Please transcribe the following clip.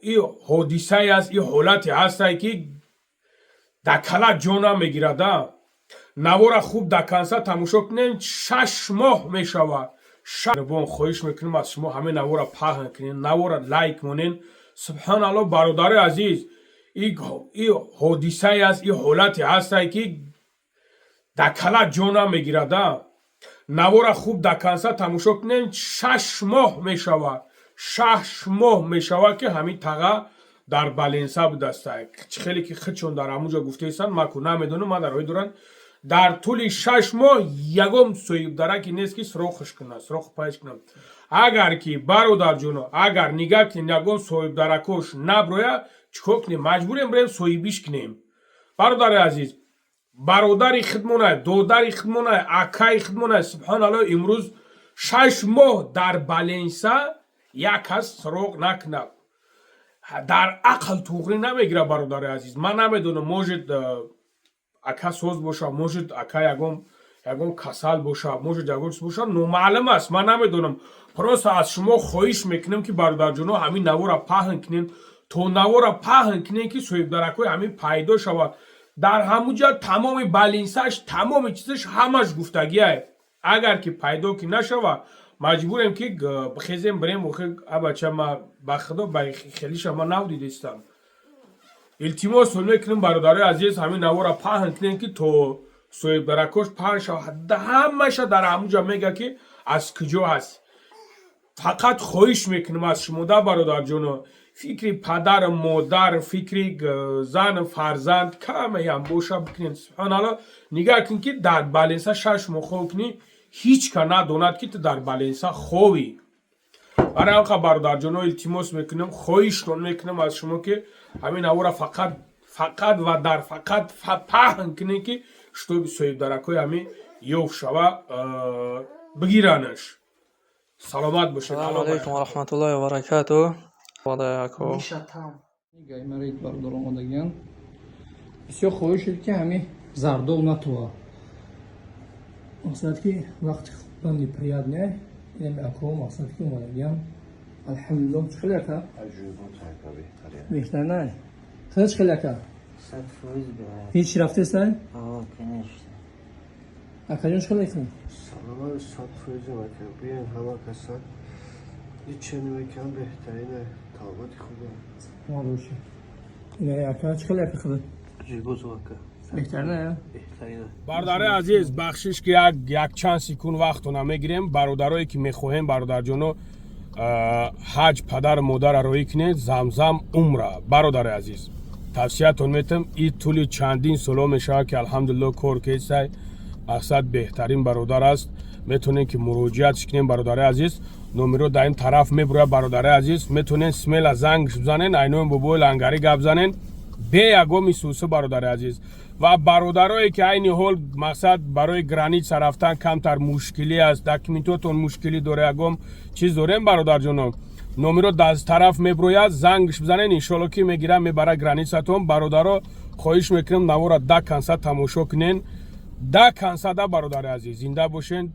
این حادثه است، این حالت هست که دکلا جانا میگیرد. نوارا خوب دکنسا تماشا کنین 6 ماه میشود. بون خواهش میکنیم از شما همه نوارا پهن کنین، نوارا لایک مونین. سبحان الله برادر عزیز، این حادثه است، این حالت هست که دکلا جانا میگیرد. نوارا خوب دکنسا تماشا کنین 6 ماه میشود. 6 ماه میشود که همین تقا در بالینسا بوده است. خیلی که خودشون در همونجا گفته ایستن، ما که نمیدونم. ما در دوران در طول 6 ماه یگم سویب درکی نیست که سراخش کنم، سراخ پایش کنم. اگر که برادر جونو اگر نگاه کنیم یگم سویب درکش نبرویا چیکار کنیم؟ مجبوریم بریم سویبیش کنیم. برادر عزیز، برادر خدمونه، دودر خدمونه، اکای خدمونه، سبحان الله امروز 6 ماه در بالینسا یک کس سراغ نکنه. در عقل توغری نمیگیره برادر عزیز. من نمیدونم، موجود اکا سوز باشه، موجود اکا یگم کسال باشه، موجود یگم باشه، نامعلوم است. من نمیدونم. پروس از شما خواهش میکنم که برادر جونو همین نوارا پهن کنین، تو نوارا پهن کنین که سویب درکوی همین پیدا شود. در همونجا تمام بالینساش، تمام چیزش همش گفتگیه. اگر که پیدا که نشود مجبوریم که بخیزیم بریم و بچه ما بخدا خیلی شما نودیدستم. التماس میکنم برادر عزیز همین نوارا پهن کنین که تو سویب درکش پهن شود. همش در همونجا میگه که از کجا هست. فقط خواهش میکنم از شما برادر جونو، فکری پدر مادر، فکری زن فرزند کمی هم باشه بکنین. سبحان الله نگاه کن که در بالینسا 6 ماه خوب کنی، هیچ که نداند که در بالینسا خوبی. برای آنها برادر جونو التماس میکنم، خواهش میکنم از شما که همین نوارا فقط و در فقط پهن کنین که شتوب سویب درکوی همین یوف شوه بگیرنش. سلامت باشید. السلام علیکم و رحمت الله و برکاته. خدایکو گایمرید برادر آمادگیان بسیار خواهش شد که همین زردو نتوه مقصد که وقت بندی پریاد نه این اکو مقصد که آمادگیان الحمدلله چخیل اکا بهتر نه خیلی چخیل اکا 100% به هیچ رفته سن؟ که نشته اکا جون چخیل اکا؟ سلام 100% وکر بیان همه کسان هیچ نمیکن بهترینه طاقت خوبه ما روشی اینه اکا چخیل اکا خدا؟ جیگوز وکر بهتر نه؟ بهترینه. برادر عزیز بخشش که یک چند سکون وقت رو نمیگیریم. برادرایی که میخواهیم برادر جونو حج پدر مادر روی کنید زمزم عمره. برادر عزیز توصیه‌تون میتم این طول چندین سال میشه که الحمدلله کار کیسه مقصد بهترین برادر است. میتونین که مراجعت کنین برادر عزیز. نمره در این طرف میبره برادر عزیز. میتونین سمیل زنگ بزنین، اینو موبایل انگاری گپ بزنین به یگو میسوسه برادر عزیز. و برادرایی که این حال مقصد برای گرانیت رفتن کمتر مشکلی است، داکیومنتاتون مشکلی داره، یگم چیز داریم برادر جونم، نمره از طرف میبروید زنگش بزنین ان شاءالله که میگیرم میبره گرانیتتون. برادرها خواهش میکنم نوارا دکنسا تماشا کنین. دکنسا برادر عزیز زنده باشین.